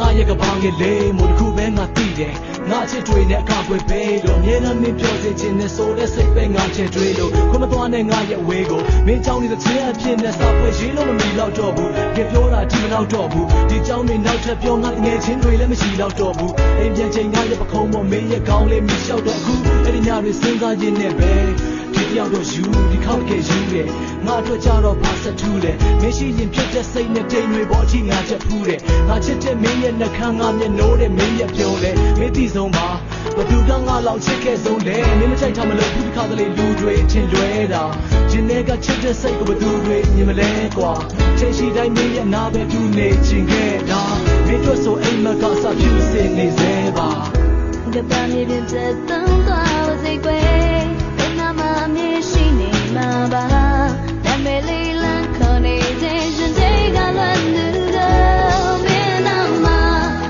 ငါရဲ့ကပောင်းရဲ့လေမို့တစ်ခုပဲငါသိတယ် ငါချစ်တွေနဲ့အခါကွယ်ပေးလို့မြဲတမ်းမင်းပြောစေချင်တဲ့ဆိုတဲ့စိတ်ပဲငါချစ်တွေလို့ခွမသွားနဲ့ငါရဲ့ဝေးကိုမင်းကြောင့်နေတဲ့ချင်းအဖြစ်နဲ့စာပွဲရေးလို့မမီတော့တော့ဘူးကြပြောတာဒီမတော့တော့ဘူးဒီကြောင့်နေနောက်ထပ်ပြောငါတငယ်ချင်းတွေလည်းမရှိတော့တော့ဘူးအိမ်ပြန်ချိန်ငါရဲ့ပခုံးပေါ်မင်းရဲ့ကောင်းလေးမီလျှောက်တော့အခုအဲ့ဒီညတွေစဉ်းစားရင်းနဲ့ပဲဒီတယောက်တော့ယူဒီခေါက်ကယူတယ်ငါအတွက်ကြတော့ဘာဆက်ထူးလဲမရှိရင်ဖြစ်တဲ့စိတ်နဲ့တိမ်တွေပေါ်အထိငါချက်ဖူးတယ်ငါချစ်တဲ့မင်းရဲ့နှခမ်းငါမျက်နှိုးတဲ့မင်းရဲ့ပြောလဲမင်းသိဆုံးပါဘသူကငါလောက်ချစ်ခဲ့ဆုံးလဲမင်းမချိုက်ထားမလို့ဘူးတစ်ခါတလေလူတွေထင်လွဲတာရှင်တွေကချစ်တဲ့စိတ်ကိုဘသူတွေမြင်မလဲကွာချိန်ရှိတိုင်းမင်းရဲ့နာပဲတူနေချင်ခဲ့တာမင်းတို့ဆိုအိမ်မကစဖြူစင်နေစေပါကပန်းလေးပြတဲ့တန်သွားစိတ်ကွယ်ဘယ်နာမှမြင်ရှိနေမှာပါနာမည်လေးလမ်းခေါ်နေတဲ့ရှင်တွေကလွန်သူတော့မင်းနာမှာ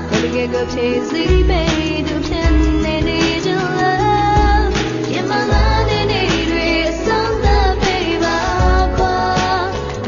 ဘယ်ကကိုချေစီမေးသူဖြစ်နေနေကြလားရင်မလာနေနေတွေဆုံးသက်ပေးပါကွာ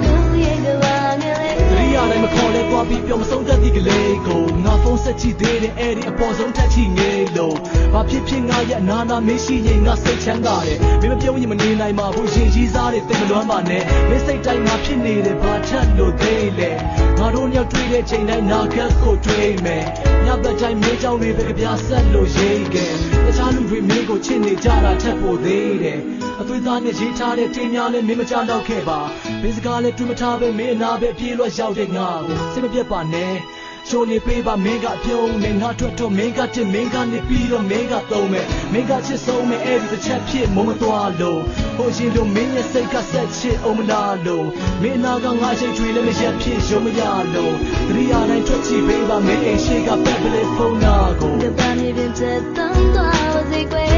လူရဲ့ကဘာငယ်လေးတရိယာတိုင်းမခေါ်လဲသွားပြီးပြောမဆုံးတတ်ဒီကလေးကိုငါဖုန်းဆက်ကြည့်သေးတယ်အဲ့ဒီအပေါ်ဆုံးထက်ချီငယ်လို့ဘာဖြစ်ဖြစ်ငါရဲ့အနာနာမရှိရင်ငါစိတ်ချမ်းသာတယ်မင်းမပြောရင်မနေနိုင်ပါဘူးရင်ကြီးစားတယ်တိတ်မလွမ်းပါနဲ့မင်းစိတ်တိုင်းငါဖြစ်နေတယ်ဘာထက်လို့သေးလဲငါတို့ညောက်တွေ့တဲ့ချိန်တိုင်းနာခက်ကိုတွေ့မယ်ညဘက်တိုင်းမင်းကြောင့်တွေပဲကြပြဆက်လို့ရိတ်ခဲ့တခြားလူတွေမင်းကိုချစ်နေကြတာထက်ဖို့သေးတယ်အသွေးသားနဲ့ရေးထားတဲ့တင်းများလည်းမင်းမကြောက်တော့ခဲ့ပါမင်းစကားလည်းတွေ့မထားပဲမင်းအနာပဲပြေးလွှတ်ရောက်တဲ့ငါကိုစိတ်မပြတ်ပါနဲ့ချိုးနေပေးပါမင်းကအပြုံးနဲ့ငါထွက်တော့မင်းကချစ်မင်းကနေပြီးတော့မင်းကသုံးမယ်မင်းကချစ်ဆုံးမယ်အဲ့ဒီတစ်ချက်ဖြစ်မုံမသွားလို့ဟိုရှင်တို့မင်းရဲ့စိတ်ကဆက်ချစ်အောင်မလားလို့မင်းနာကငါရှိတ်တွေလည်းမရက်ဖြစ်ရုံမရလို့တရိယာတိုင်းထွက်ကြည့်ပေးပါမင်းအိမ်ရှိကပက်ပလေးဖုန်းနာကိုကပန်းလေးပြတဲ့တန်သွားစိတ်ကွယ်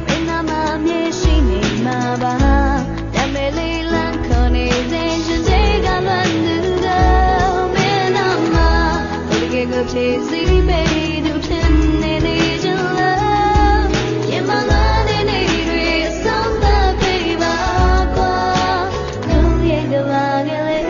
ဘယ်နာမှမြင်ရှိနေမှာပါနာမည်လေးလမ်းခေါ်နေတဲ့ရှင်တွေကလွန်သူတော့မင်းနာမှာgo chasing baby do pin ne jala yemala ne re samba baby ko no ye gala gale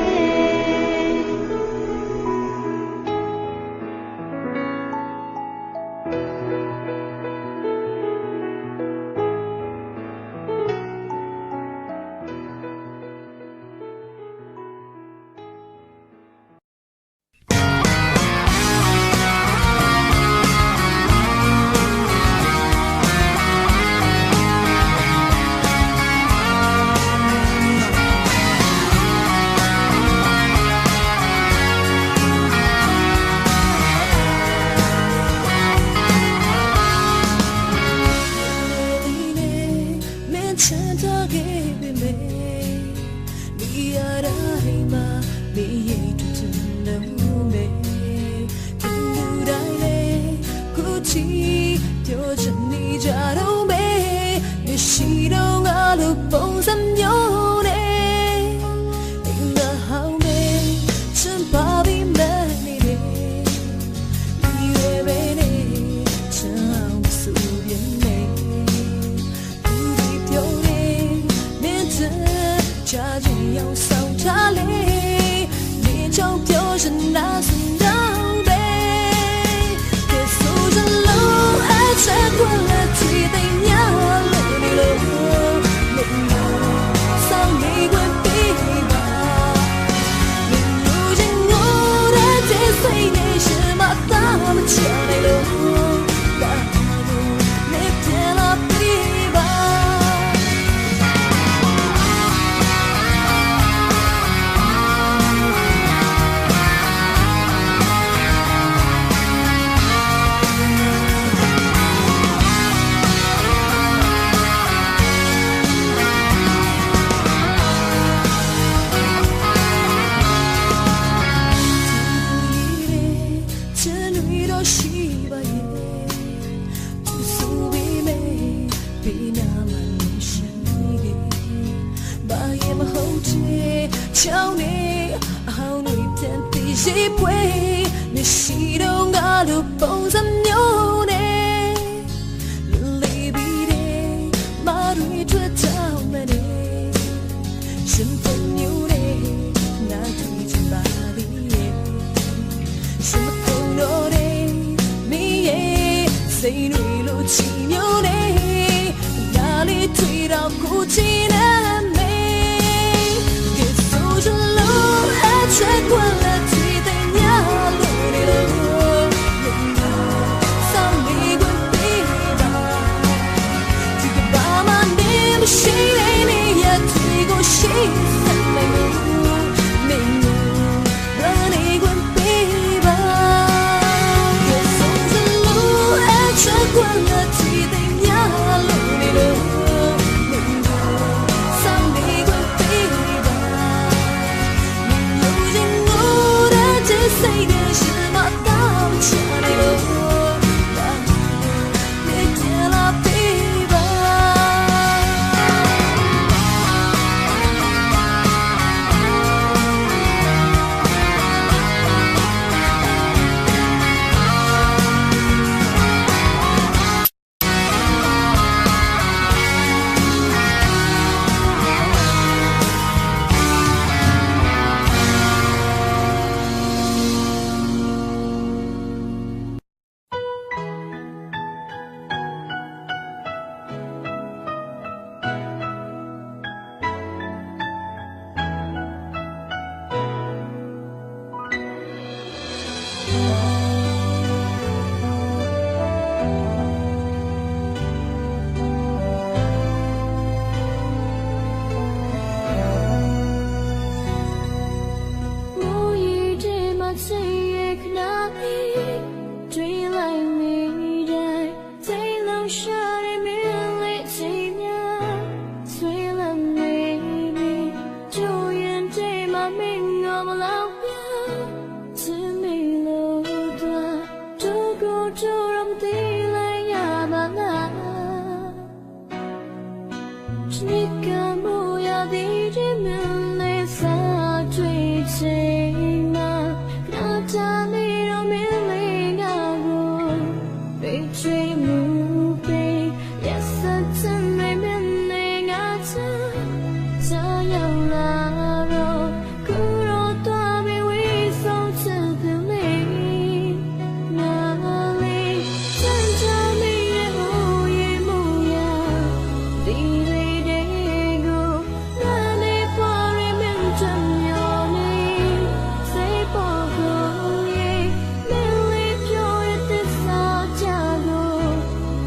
ချောင်းနေအဟောင်းတွေပြန်ပြီးရှိပွဲမရှိတော့ငါလိုပုံစံမျိုးနဲ့လေးပြီးတယ်မရီထွက်ချောင်းမနေရှင်ဖန်ညူနေနာတူချင်ပါလိမ့်ရဲ့ရှင်မကုန်တော့တယ်မီးရဲ့စ စိန်တွေလိုချီမျိုးနေညာလေးထွေတော့ကိုချီနေမေဒီဆိုချလို့အချက်ကွာလက်ချီတဲ့ညာလို့နေလို့ဆောင်းလေးကိုပေးပါဒီကဘာမှနေမရှိနေရထွေကိုရှိစမ်းနေနေရနေကိုပေးပါဒီဆိုချလို့အချက်ကွာလက်ချီတဲ့ညာလို့နေလို့say that she not down channel me tell a baby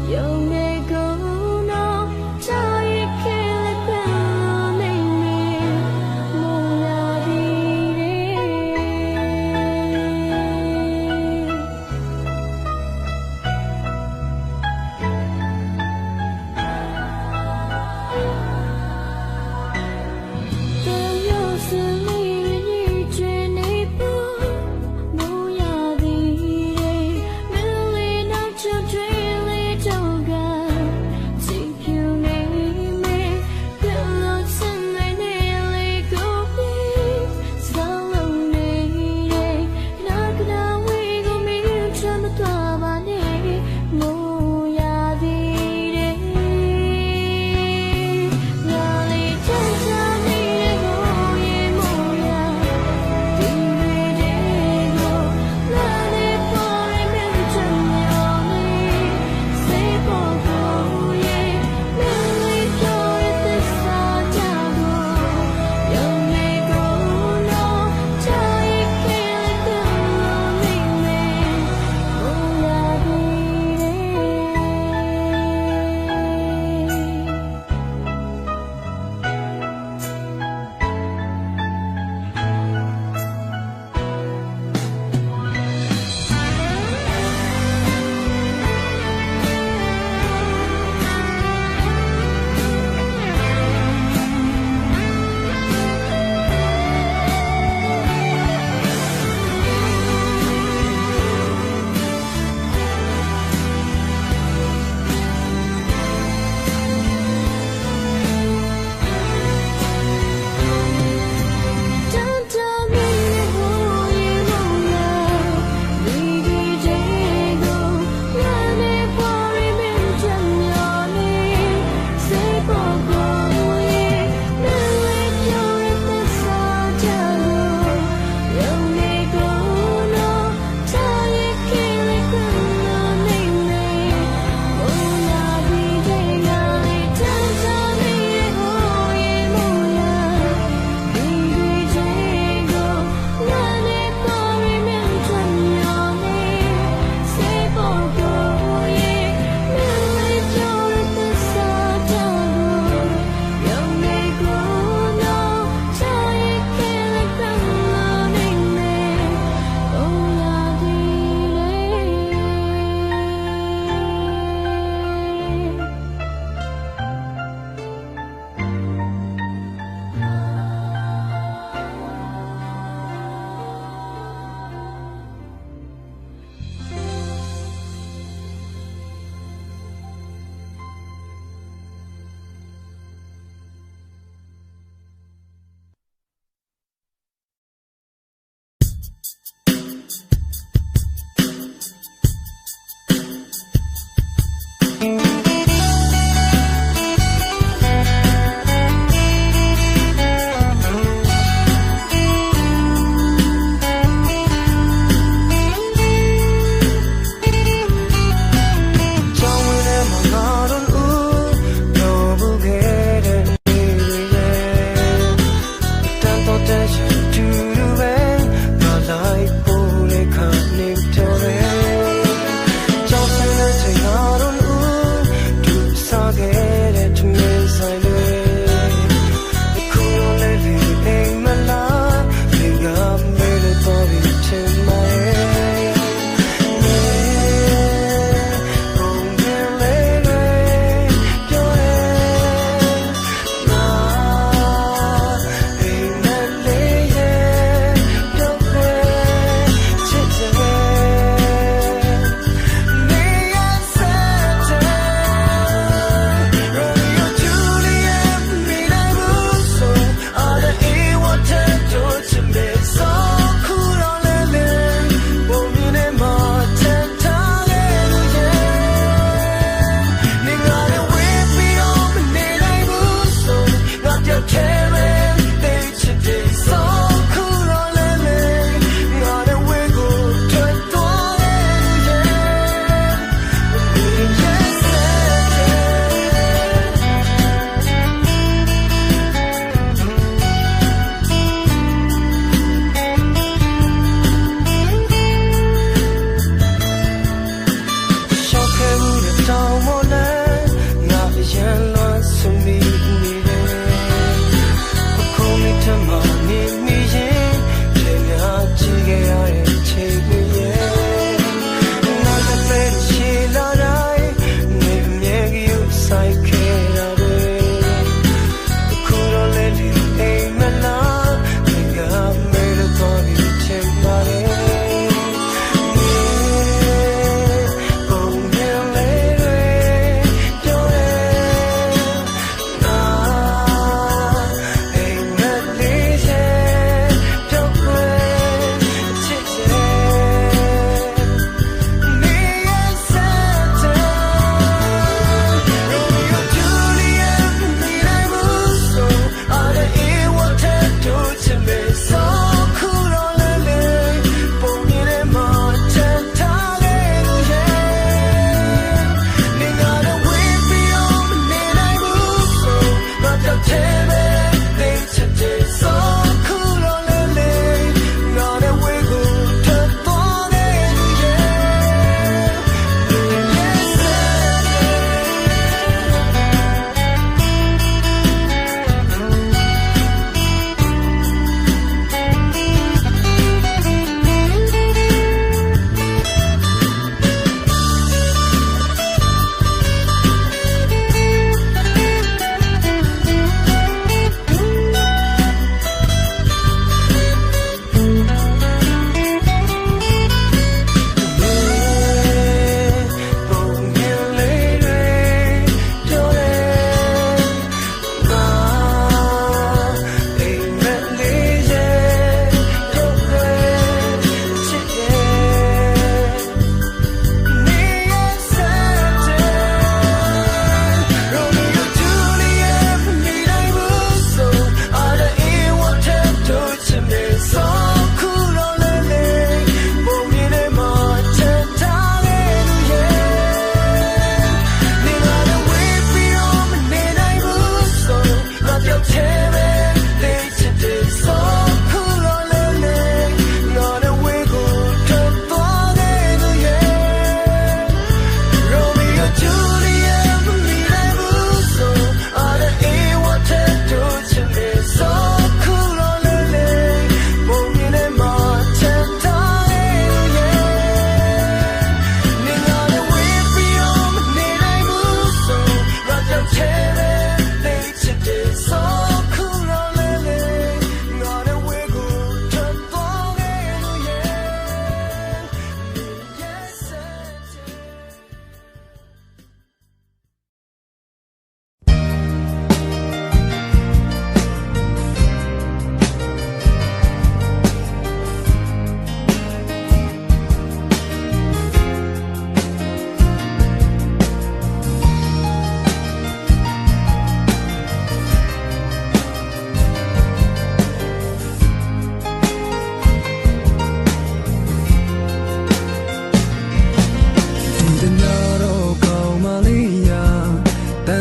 Yo me go no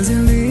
Thank you.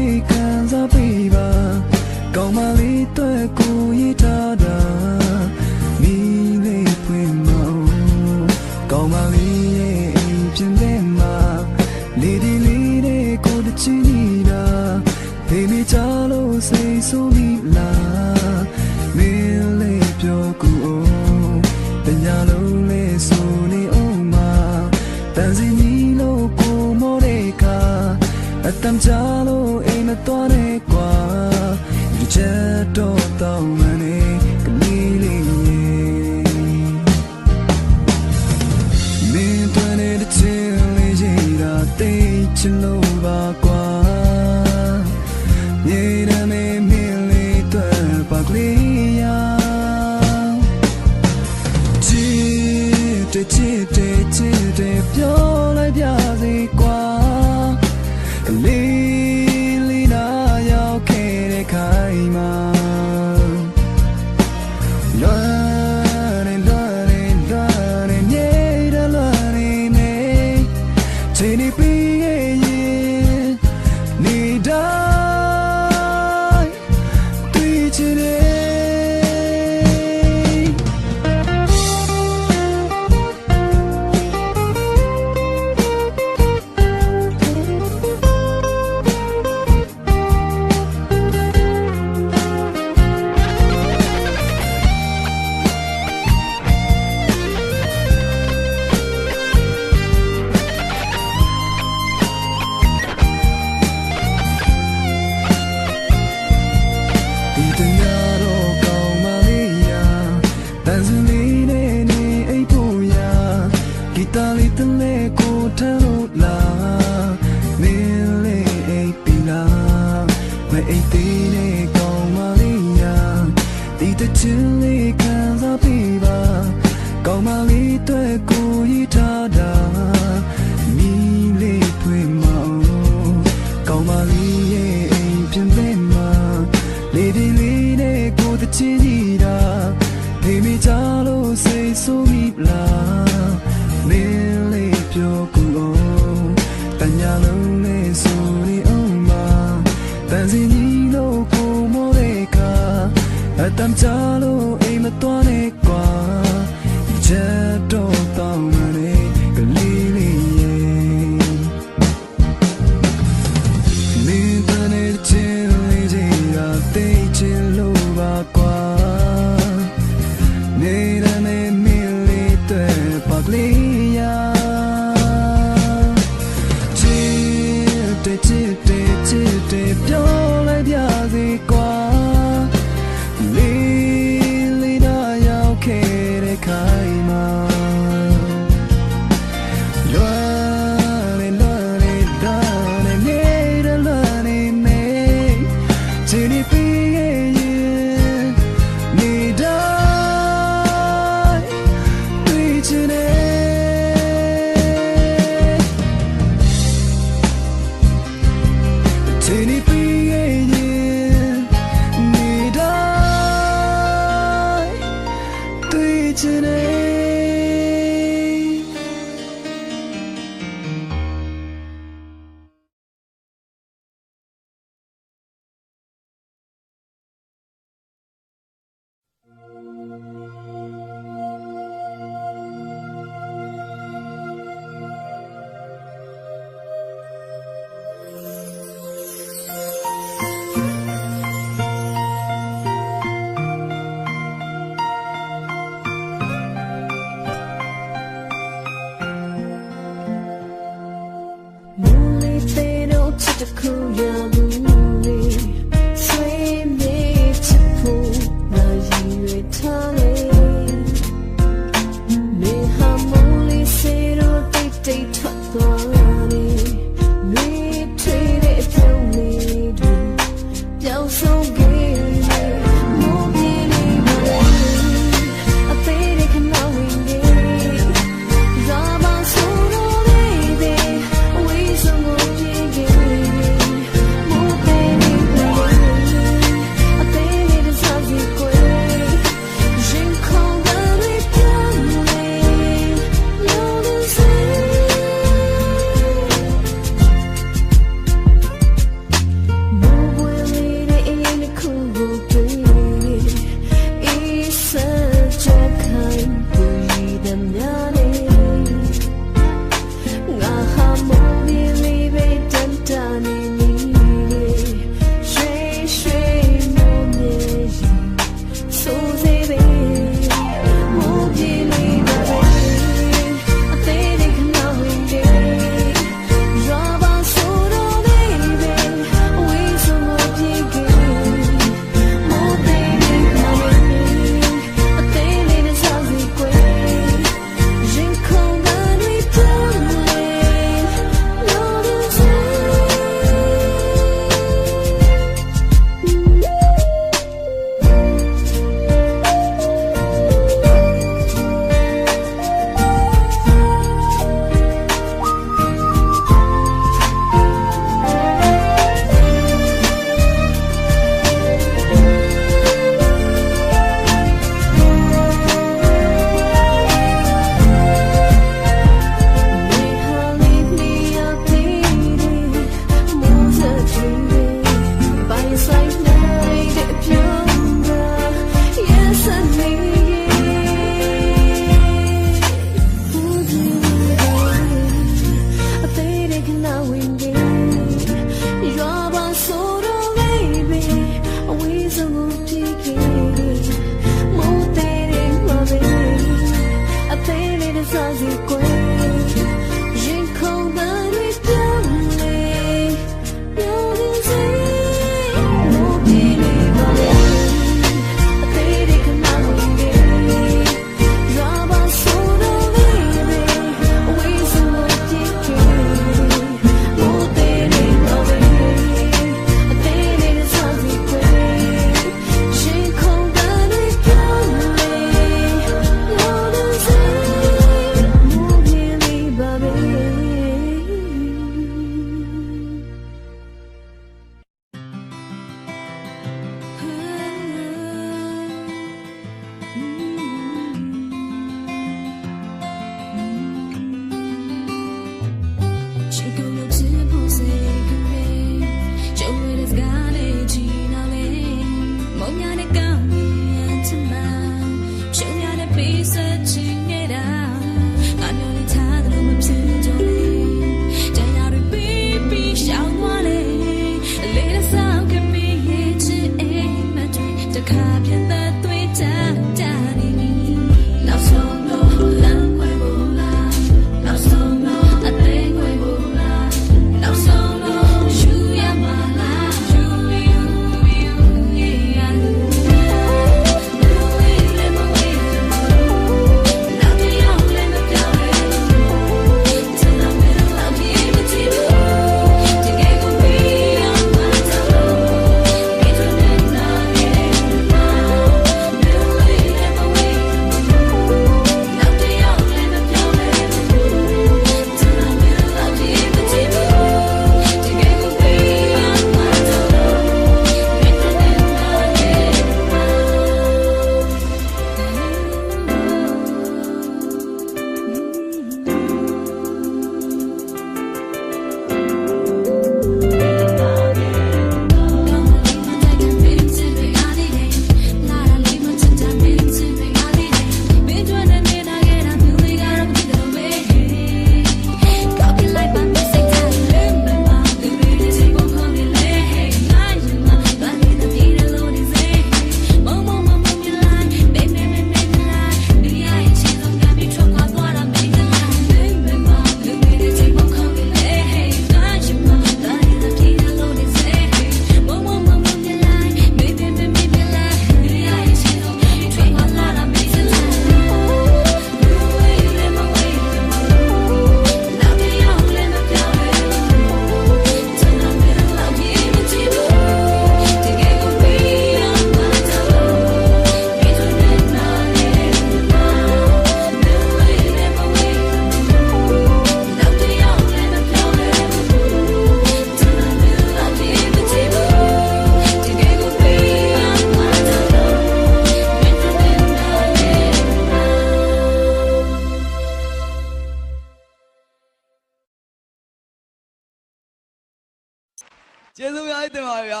ကျေးဇူးများတင်ပါဗျာ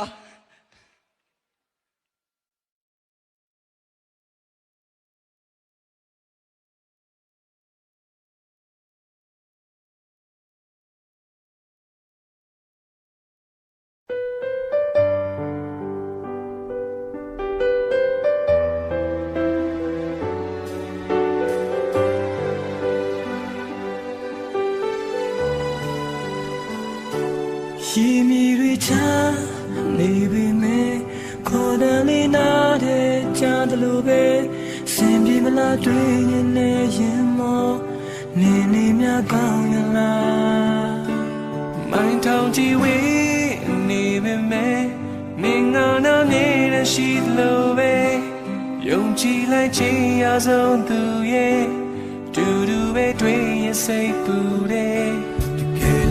ရှိမီတွေချမ်းနေပေမဲ့ခေါ်တယ်လေးနာတဲ့ကြားတယ်လို့ပဲစင်ပြေမလားတွေ့ရင်လည်းရင်မောနေနေမြကောင်းရလားမိုင်းထောင်ကြည့်ဝေးနေပေမဲ့နေငါနာနေတဲ့ရှိတယ်လို့ပဲယုံကြည်လိုက်ခြင်းရဆုံးသူရဲ့တူတူပဲတွေ့ရင်စိတ်ပူတယ်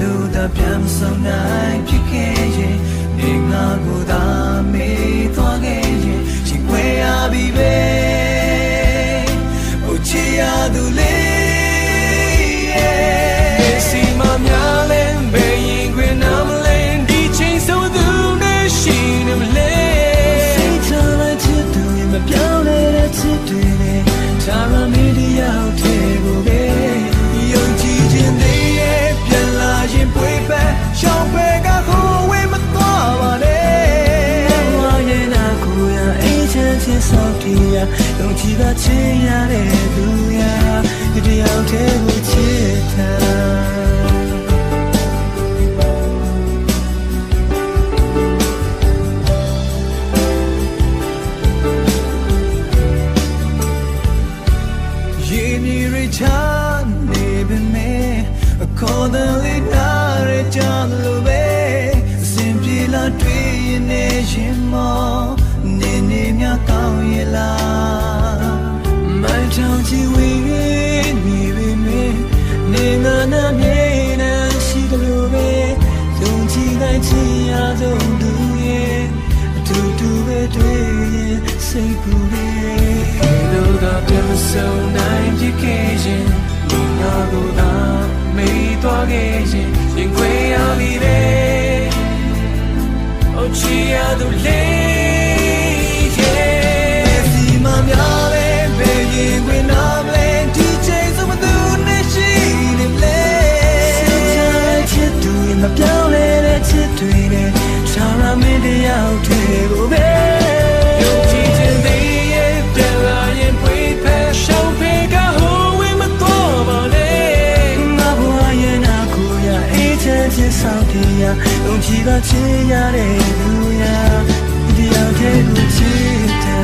လို့တာပြန်ဆောင်နိုင်ဖြစ်ခဲ့ရင်နေငါကိုသာမေးသွားခဲ့ရင်ရှင်ခွေရပြီပဲဟိုချီရသူလေးစီမများလဲဘယ်ရင်ခွေနာမလဲဒီချိန်ဆိုသူနဲ့ရှိနေမလဲစိတ်ချလိုက်ချစ်သူရင်မပြောင်းလဲတဲ့ချစ်တွေနဲ့ဒါရမီဒီယာထဲကိုပဲယုံကြည်ခြင်းသေးရဲ့ပြန်လာရင်ပွေပဲရှောင်းပဲကခိုးဝေးမသွားပါနဲ့ဝါရဲ့နာကိုရအေးချမ်းချင်းစောင့်တီးရယုံကြည်ပါချင်းရတဲ့သူရဒီတယောက်တည်းကိုချစ်တာခေါ်တယ်လေးနာရကြလို့ပဲအစဉ်ပြေလာတွေ့ရင်နေရင်မောနေနေမြကောင်းရလားမိုင်းချောင်းချီဝေးနေပေမဲ့နေငါနာမြေနေရှိတယ်လို့ပဲယုံကြည်နိုင်ချင်ရဆုံးသူရဲ့အတူတူပဲတွေ့ရင်စိတ်ပူတယ်လို့ကပြန်မဆုံးနိုင်ဖြစ်ခဲ့ရင်ငါတို့သာမေးသွားခဲ့ရင်ရင်ခွေရပြီပဲအိုချီရသူလေးရဲ့စီမများလဲဘယ်ရင်ခွေနာမလဲဒီချိန်ဆိုမသူနဲ့ရှိနေလဲစိတ်ချချစ်သူမပြောင်းလဲတဲ့ချစ်တွေနဲ့ရှာရမင်းတရားတွေကိုပဲယုံကြည်ခြင်းတွေရဲ့ပြန်လာရင်ပွေဖက်ရှောင်းဖေကဟိုဝေးမသွားပါနဲ့ချင်းဆောင်တီးရယုံကြည်ပါချင်းရတဲ့လူရဒီအောင်တဲ့ကိုချစ်တာ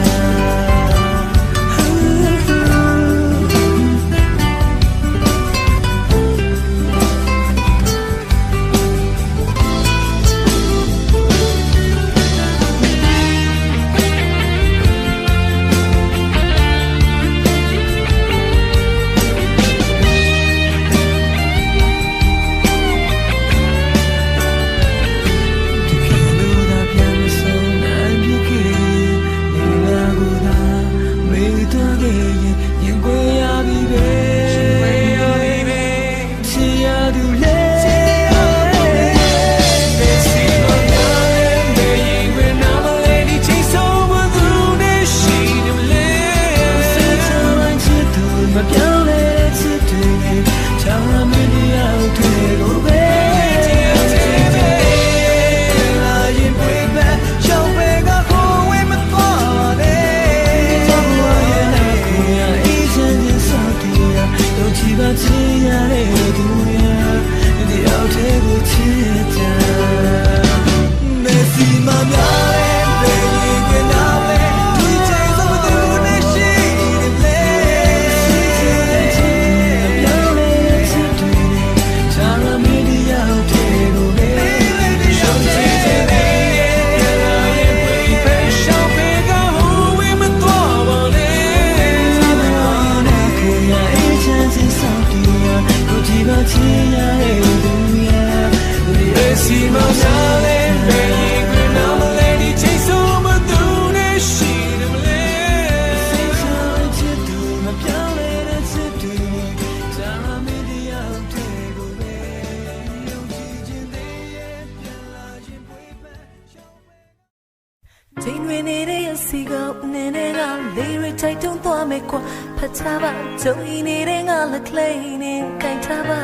နေတဲ့ရစီကနင်းနေကလေးရထိုက်တုံးသွားမယ်ကွာဖတ်ချပါကြုံနေတဲ့ငါလက် clay နဲ့ကြိုင်ထားပါ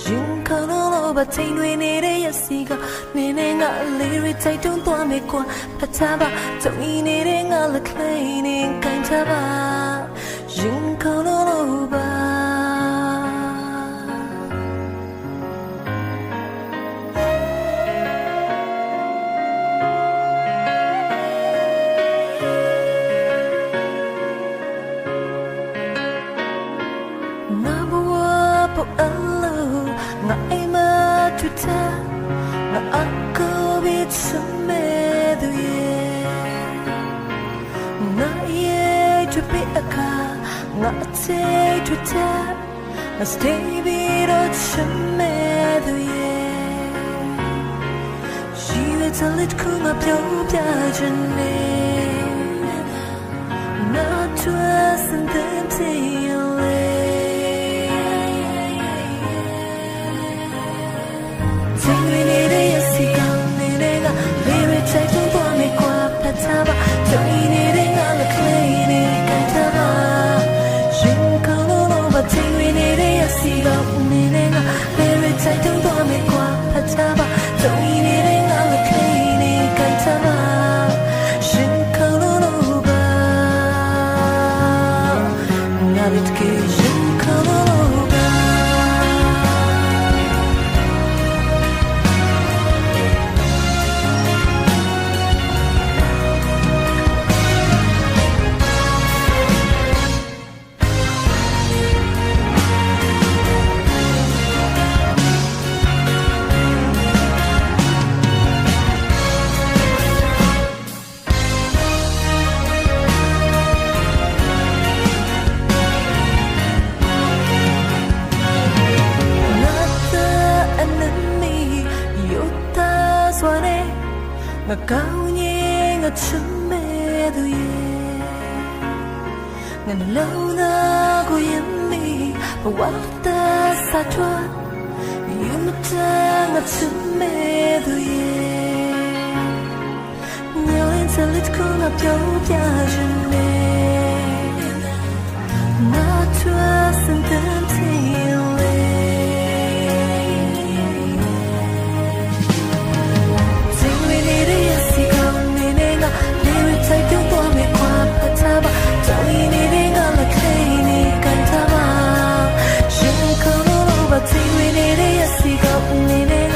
ရင်ခေါ်လို့ဘာချိန်တွေနေတဲ့ရစီကနင်းနေကလေးရထိုက်တုံးသွားမယ်ကွာဖတ်ချပါကြုံနေတဲ့ငါလက် clay နဲ့ကြိုင်ထားပါရင်ခေါ်လို့ဘာSay to tell, I stay with us together. She will tell it come up your journey, not to us and then take away. Take me near the sea, come in and baby, take to for me, quite pataba, join it in all the cleaning, cataba. Take me near the sea, go in and very tight to for me, quite pataba, join it in all the cleaning, cataba. Shin Kaloba, now it gives you Kaloba. Ngà cao nhẹ ngà chấm mê đôi ngàn lâu na cô yếm mi và quá ta xa choa yêu mất ta ngà chấm mê đôi nhau lên giờ lít cô ngà dấu ya chân mê na choa sân tâm thiên Take you for me, quite pataba. Don't you need it all the cleaning, cataba. She come over, take me near the sea, go in it.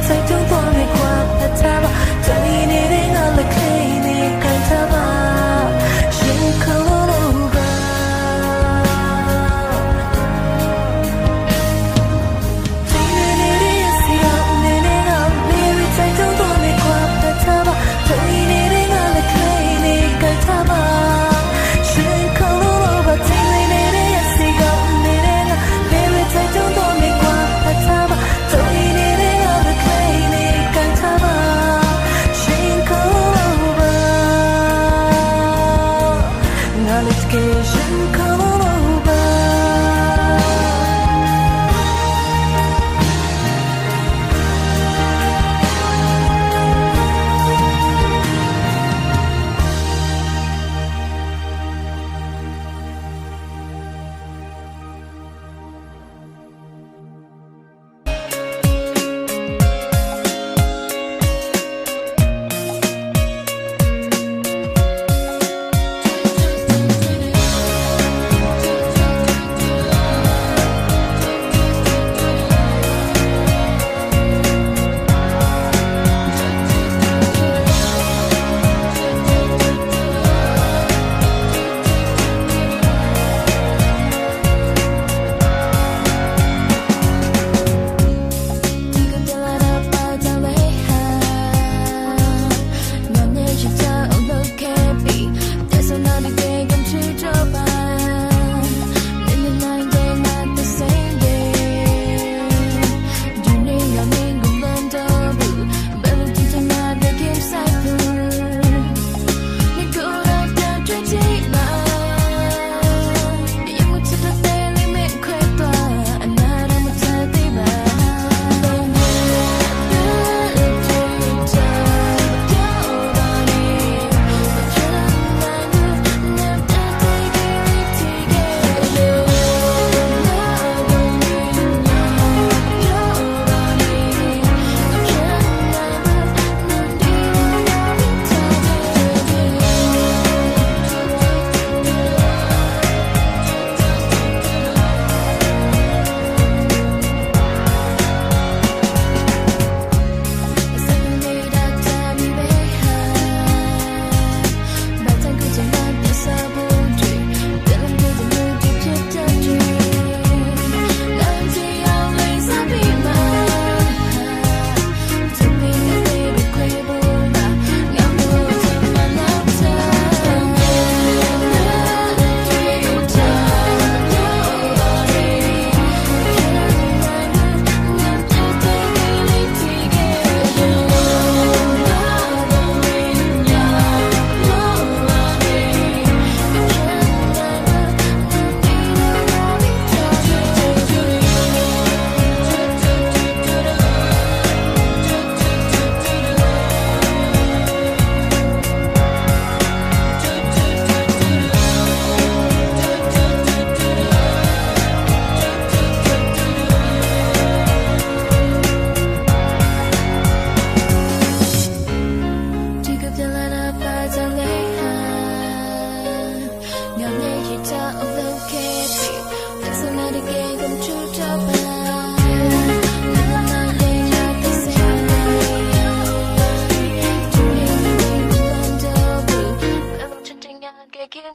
Take you for me, quite pataba. Don't you need it all the cleaning, cataba. She come over. Take me near the sea, go in it. Take you for me, quite pataba. Don't you need it all the cleaning, cataba. She come over, take me near the sea, go in it. Take you for me, quite pataba. Don't you need it all the cleaning, cataba. She come over. Now let's get she come over.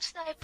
တ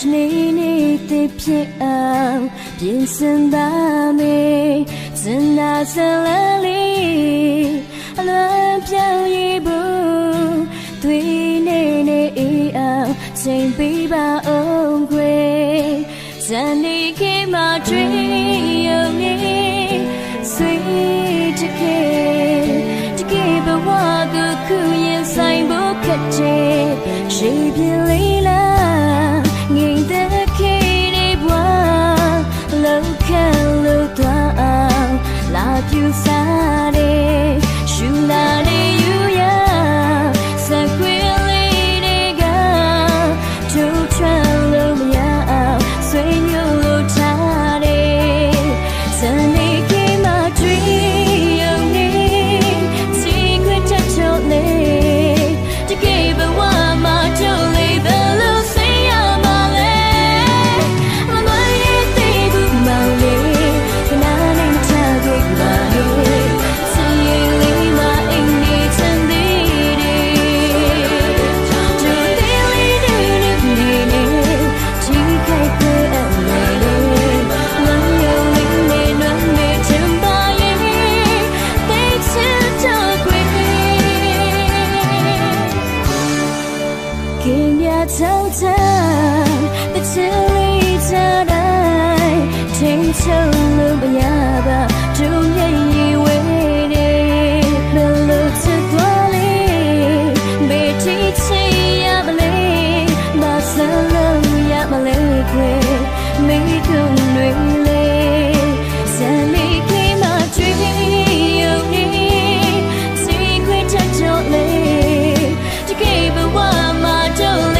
你你的偏爱，变成大美，真那在哪里？乱飘一步，对你你一样，请别把恩归，在你给马追有你，随着给，这给把我的苦也再不可见，谁别离了，你的给你我，路看路短，拉住啥的。那里有呀，在归里的个，就穿了呀，随牛路差的，在你给马追有你，几块钱就累，只给本我马就累的路谁呀马累，我暖也得不毛累，那你差给马累。早餐的这里家来，听成了不哑巴，就愿意为你奔路这多里，别提起呀不累，把三冷呀不累归，没空累累，在你给马追有你，几块钱就累，只给本我马就累。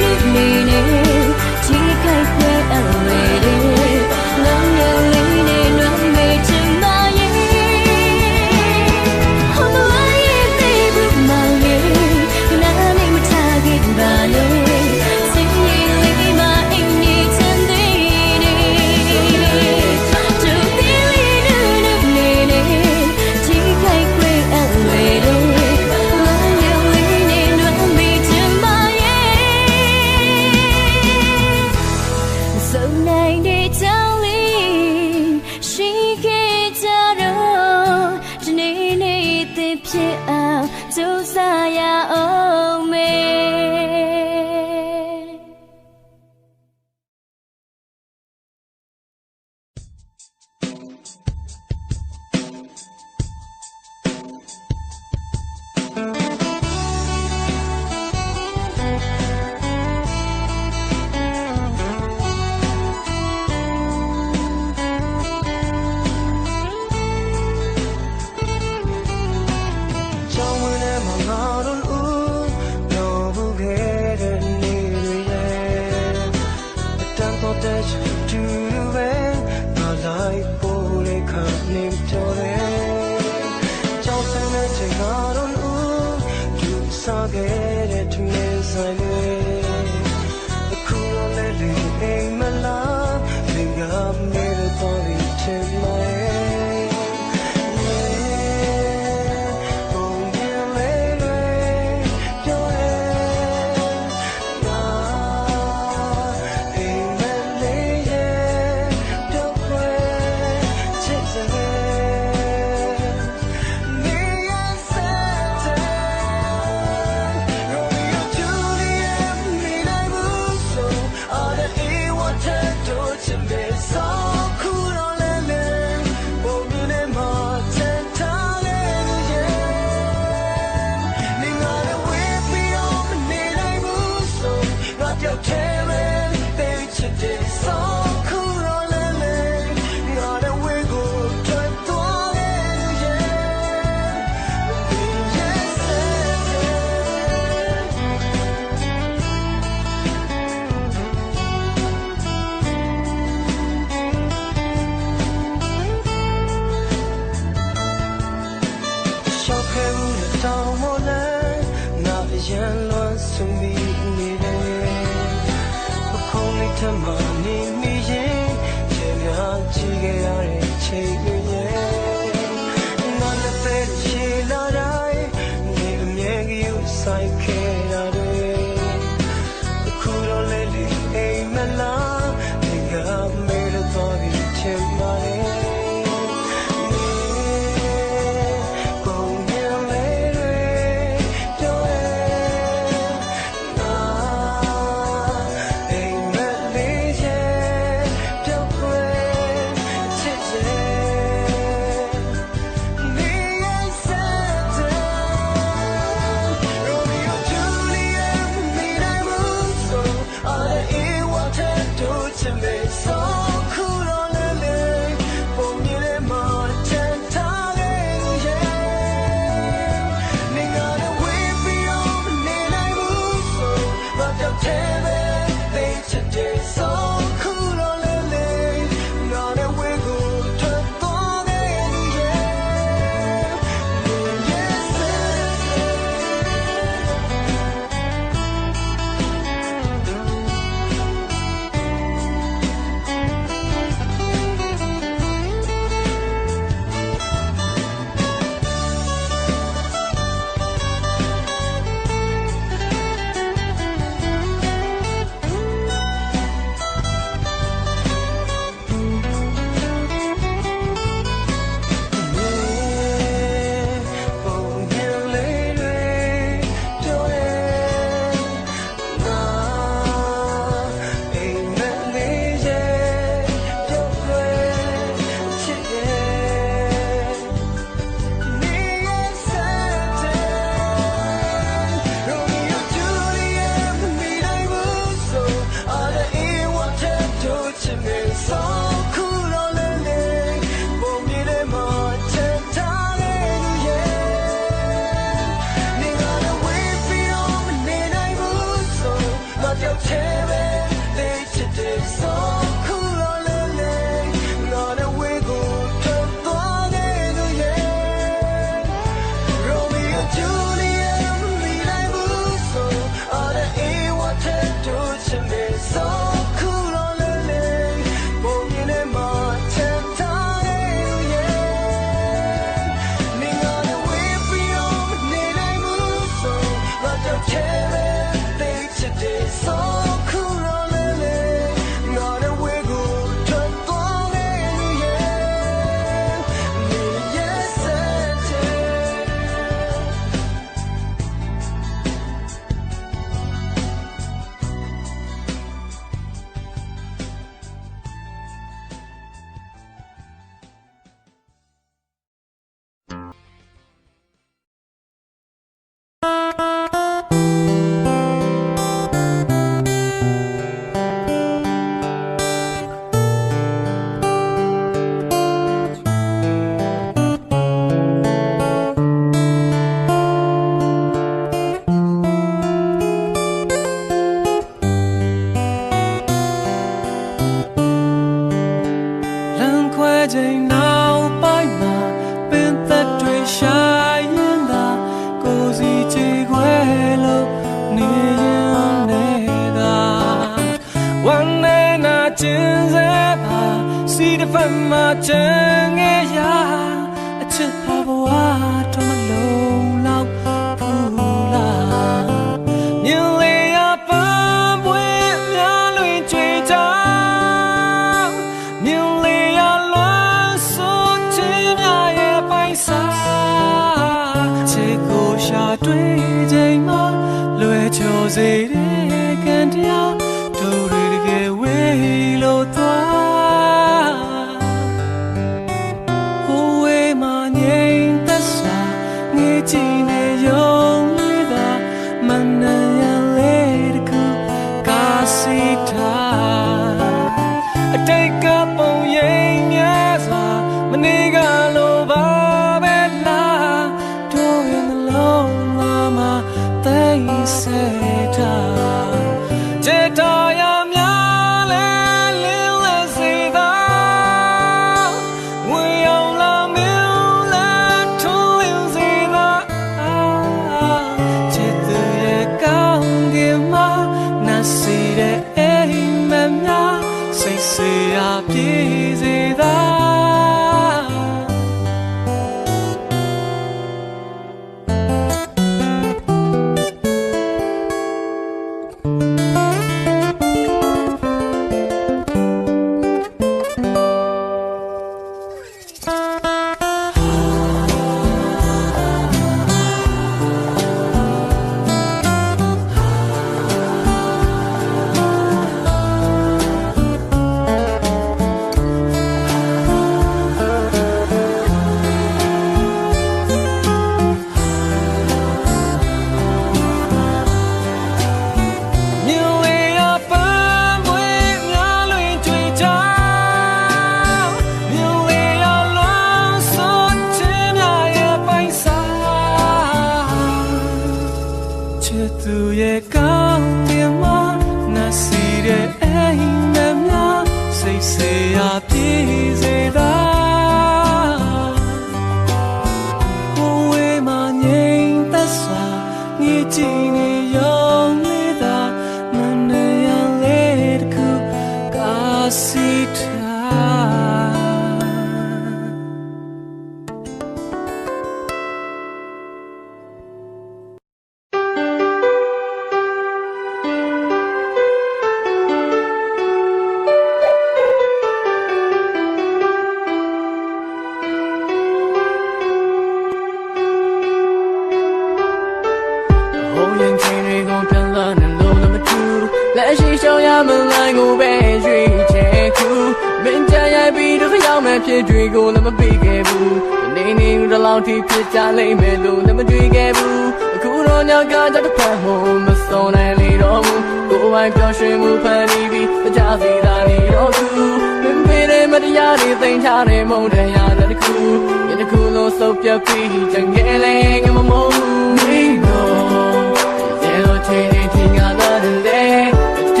ချ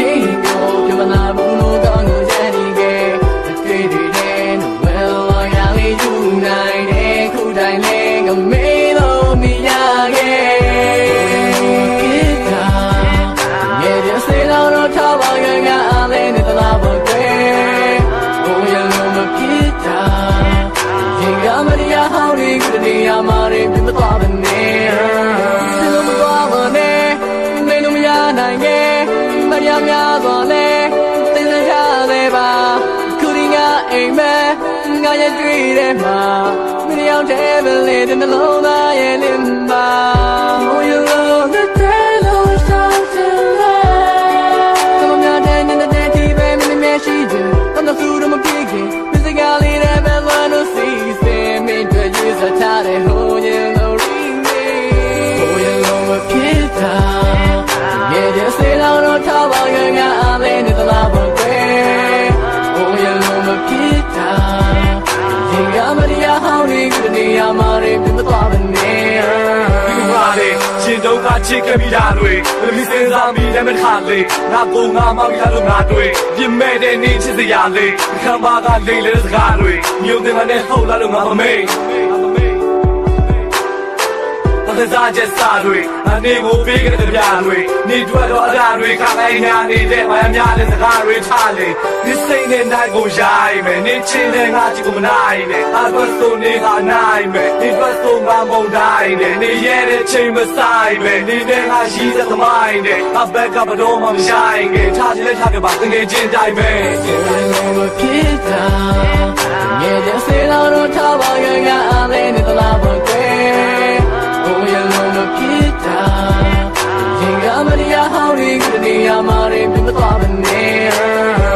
များများစွာလဲသိစချလဲပါခုဒီငါအိမ်မဲငါရဲ့တွေ့တဲ့မှာမင်းရောက်တဲ့ဘလေတဲ့နှလုံးသားရဲ့လင်းပါ Oh you love the day long time to love သမများတဲ့နေတဲ့ဒီပဲမင်းမရှိတယ်တန်းသူတို့မပြေခင်မစကားလေးတဲ့ဘယ်လိုလို့စီစင်မင်းတွေ့ရစထားတဲ့ Oh you love me Oh you love me ဖြစ်တာရဲ့တဲ့စေလောင်းတော့ထားပါငါအားလေးနဲ့တလားပါကွယ် Oh you love me ဖြစ်တာရင်ကမရဟောင်းနေကြတဲ့နေရာမှာရင်ပြမသွားပါနဲ့ဒီမှာလေရှင်ဒုက္ခချစ်ခဲ့ပြီးတာတွေမပြီးစင်စားမိတယ်မခါလေငါကိုငါမောက်ရလို့ငါတွေ့ပြမဲ့တဲ့နေချစ်စရာလေးခံပါကလိမ့်လေစကားတွေမြို့တင်မနဲ့ဟုတ်လာလို့ငါမမေ့တစားချက်စားတွေအနေကိုပေးကြတဲ့ပြားတွေနေထွက်တော့အရာတွေခါတိုင်းညာနေတဲ့မယများတဲ့စကားတွေထားလေဒီစိတ်နဲ့နိုင်ကိုရိုင်းမယ်နေချင်းနဲ့ငါကြည့်ကိုမနိုင်နဲ့အဘဆိုနေဟာနိုင်မယ်နေထွက်ဆိုငါမုံတိုင်းနဲ့နေရဲတဲ့ချိန်မဆိုင်မယ်နေတဲ့ငါရှိတဲ့သမိုင်းနဲ့အဘက်ကဘတော်မှမဆိုင်ငယ်ထားချင်လဲထားပြပါငယ်ချင်းတိုင်းပဲကျေလုံးမဖြစ်တာငယ်တဲ့စေလောင်းတော့ထားပါငါအားလေးနဲ့တလားပါကွယ်Oh you love me ဖြစ်တာရင်ကမရဟောင်းနေကြတဲ့နေရာမှာရင်ပြမသွားပါနဲ့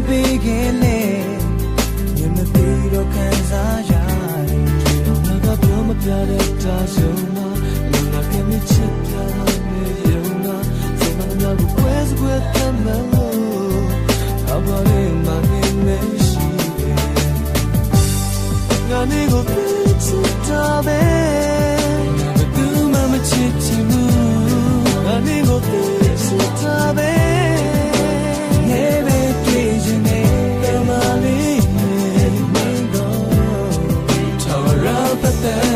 ပေးခဲ့လေမြင်မပြီးတော့ခံစားရတယ်ငါကပြောမပြတဲ့တာဆုံးမှာငါကမြစ်ချစ်ပြလာနေရုံကစိတ်မနာဘူးကွဲစွဲတမ်းလို့အဘလေးမနေမရှိငါနေကိုချစ်တာပဲသူမှမချစ်ချင်ဘူးငါနေကိုချစ်တာပဲToday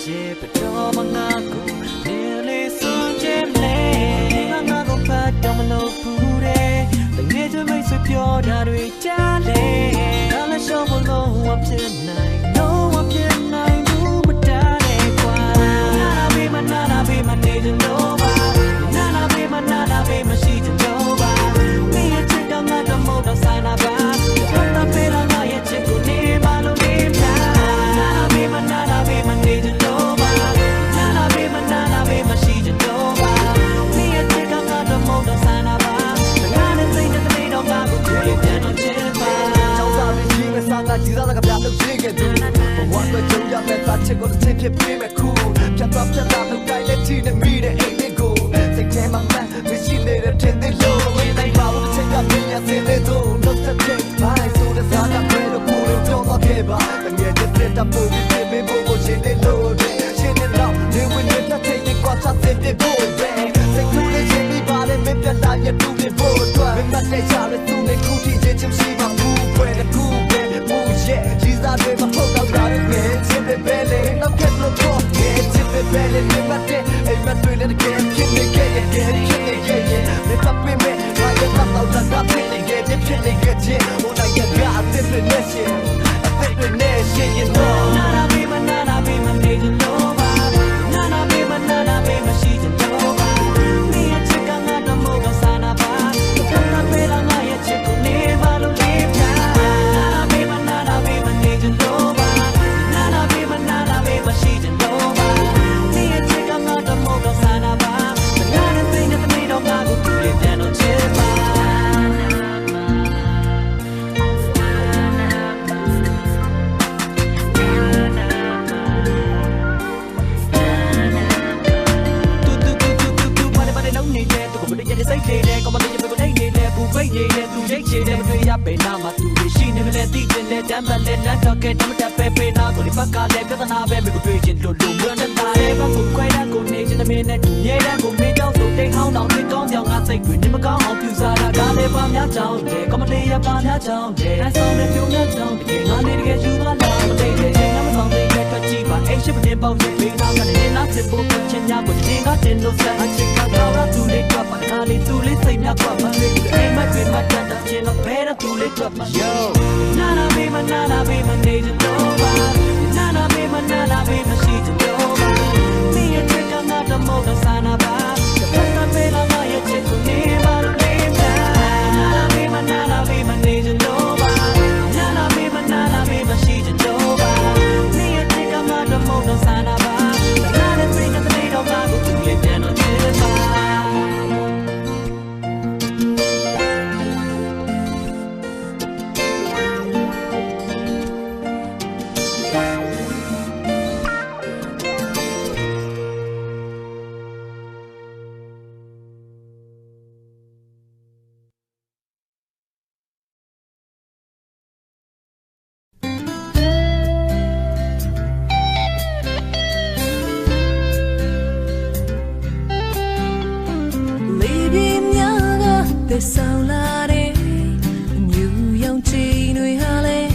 也不多么那个，你里送进来，那个怕多么老不的，等你就没随表达对家嘞，他来说我老我偏爱，老我偏爱，不不打的瓜，那比嘛你就老吧，那比嘛西就老吧，你也知道我的梦到塞那吧，我的背了我也见过你马路里面，那比嘛你就老吧，那比嘛西就老吧，你也知道我的梦到塞那吧，那的最的没到我不可以变成结巴，早早的起来上个几早那个表都几个度，我的就要在大街过的天天变没酷，偏到偏大都该来听的米的一点歌，谁听嘛慢，没心里的天天路，没来把我的天涯变呀谁来懂，都在听，把爱说的啥个没都不能装到开吧，等夜的天他不比天边不过心里路的，心里老，你为你他天天挂上天边不的，谁哭的心里把的没变大也肚里不断，没那在家的肚里哭啼也就希望不会的哭的不也，其他对嘛碰到他的眼睛被别人都看不过，眼睛被别人你妈的，哎妈对了的眼睛你给也给你给你给也，没法避免，他也看到他他骗你给你骗你给你，我那也干对对那些，对对那些也多，那比嘛你就老吧，那比嘛西就老吧，你也知道我的梦到啥那吧，他背了我也知道你马路里面，那比嘛你就老吧，那比嘛西就老吧，你也知道我的梦到啥那吧，那的最的没到我不可以变成结巴。có mà tôi có thấy nè phù quay nè tu giấy chỉ nè tôi ya bên nào mà tu để xin nè lên tí trên nè đam lên nè cho cái đam đam pe pe nào còn đi bắt cá lên cái nào bên mình có chơi trên lùn lùn mưa chân ta em bắt cùng quay đang cùng nè trên ta bên nè tu nhẹ đang cùng bên đâu tu đây hao nào thì con theo ngã say quyền nhưng mà có học từ xa là cá lên bao nhát chào nè có mà đi ya bao nhát chào nè hai sau nè phiêu nhát chào nè ngã lên cái chú ba là mà đây để trên nó còn đây nè cho chi và em sẽ bên bao nhiêu bên nào cả nè nát trên bộ con trên nhà của trên ngã trên lô xe trên cao cao ra tu lên qua bạn ta lên tu lên say nhát qua mà em mới quên mặt chân trên nó bé nó tu lên qua mà yo na be man đi trên đâu ba na be man si trên đâu ba mi ở trên cao ngát đầm màu đằng xa na ba ta be là ngay ở trên cùng đi ba luôn đêm ra na be man đi trên đâu ba na be man si trên đâu ba mi ở trên cao ngát đầm màu đằng xa na ba na đến最难的那道吧，我tu lên变成结巴。sao la đê nhiều dòng chi nuôi hà lê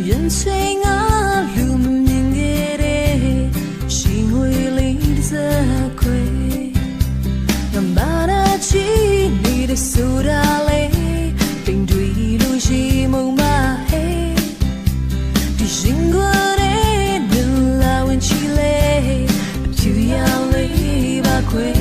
dân sinh á lùm nhìn ghê đê chỉ ngồi lý ra quê ngầm ba đã chỉ đi để su đa lê tình đuôi đôi chi mong ba hê đi sinh qua đê đừng là quên chi lê chưa giao lấy ba quê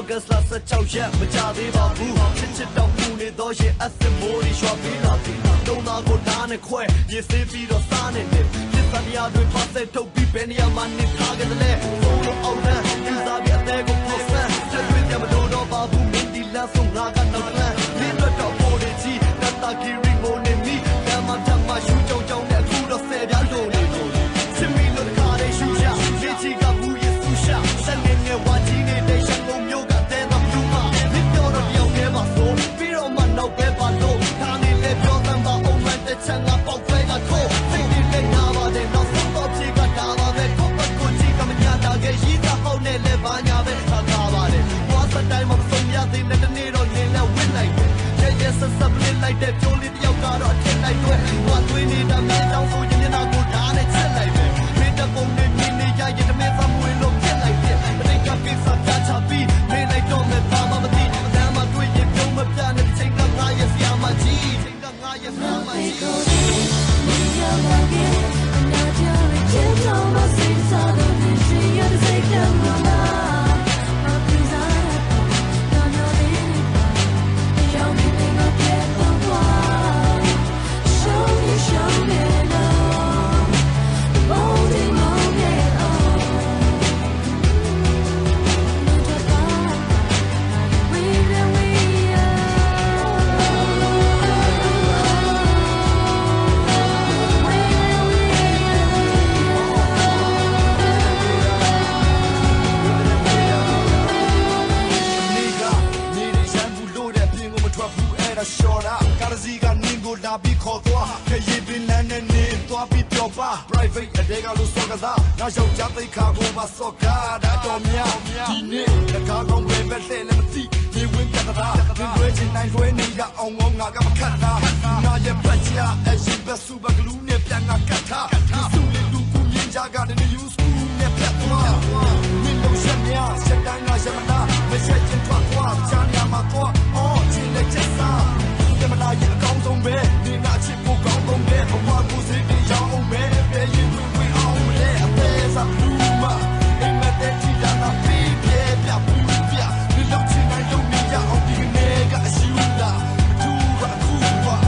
August last 16ရက်မကြသေးပါဘူးချစ်ချစ်တောင်ပူနေတော့ရင်အသက်မိုးတွေရွှာပေးလာပြီတုံးသားကိုဓာတ်နဲ့ခွဲရေစေးပြီးတော့စားနေတယ်စစ်စရာတွေဖတ်တဲ့ထုတ်ပြီးဘယ်နေရာမှာနေထားကြတယ်လဲသုံးလို့အောင်တဲ့ဒီစားပြတဲ့ကို process ချက်တွေမလို့တော့ပါဘူးမင်းဒီလမ်းဆုံးငါကတော့လမ်းနေတော့ပေါ်နေကြီးတတ်တာကီရီမိုနေမီကမ္ဘာတမရှူကြောင်ကြောင်နဲ့အခုတော့ဆယ်ပြားလုံးနေလို့စမီလို့တခါလေးရှူချလေချီကဘူးရဆူရှာစနေငယ်ဝါကြီးနေတဲ့ရှန်ကုန်မျိုးကတဲ့တော့ဘူးမဒီတော့တော့ပြောင်းနေပါဆိုပြီးတော့မှနောက်ပဲပါလို့ဒါနေလေပြောသမ်းပါအောင်မဲ့တဲ့ချန်ကပေါက်ခွဲကထိုးစိတ်ဒီလက်နာပါတယ်နောက်ဆုံးတော့ချီကတာပါပဲကိုပတ်ကိုချီကမညာတာကရေးတာဟောင်းနဲ့လေဘာညာပဲထားတာပါတယ်ဝါစတိုင်းမှာဆုံးရသေးတဲ့နေ့တော့နေလဲဝစ်လိုက်တယ်ရဲဆက်ဆက်လေးလိုက်တဲ့ကြိုးလေးတယောက်ကတော့ထင်လိုက်တွေ့ဝါသွေးနေတာမင်းတောင်းဆိုရင်နာကိုဓာတ်နဲ့ချက်လိုက်တယ်မင်းတကုန်းနဲ့မြင်းနေရရင်တမင်းသမွေလို့ဖြစ်လိုက်တယ်ပရိကကိစ္စချချပြီးမင်းလိုက်တော့မဲ့ဘာမှမသိဘူးဒါမှတွေ့ရင်ပြုံးမပြတဲ့ချိန်ကငါရဲ့ဆရာမကြီးချိန်ကငါရဲ့ဆရာမကြီးprivate အတဲကလို့စောကစားနောက်ရောက်ကြသိခါကိုပါစောကားတာတော်များဒီနေ့တကားကောင်းပဲပဲလဲလည်းမသိဒီဝင်းပြတ်တာဒီွဲချင်နိုင်ွဲနေရအောင်ငါကမခတ်တာငါရဲ့ပတ်ချာအရှင်ဘဆူဘကလူးနဲ့ပြန်ငါကတ်တာဒီစုလေးလူကူမြင်ကြကတဲ့ new school နဲ့ပြတ်သွားမင်းတို့ရှက်များရှက်တိုင်းငါရှက်မလားမရှက်ချင်ထွက်သွားချမ်းရမှာတော့အော်ချင်လက်ချက်စားဒီမလားရဲ့အကောင်းဆုံးပဲဒီငါချစ်ကိုကောင်းဆုံးပဲဘဝကိုစိတ်တွေရောင်းမယ်ပဲရင်ဝင်အောင်လေအသေးစားဘူးမအိမ်မက်တဲ့တီလာနာပြီးပြပြဘူးပြဒီလောက်ချင်နိုင်လို့မရအောင်ဒီနေကအရှိူလာဘူးကခုပါ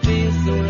Be so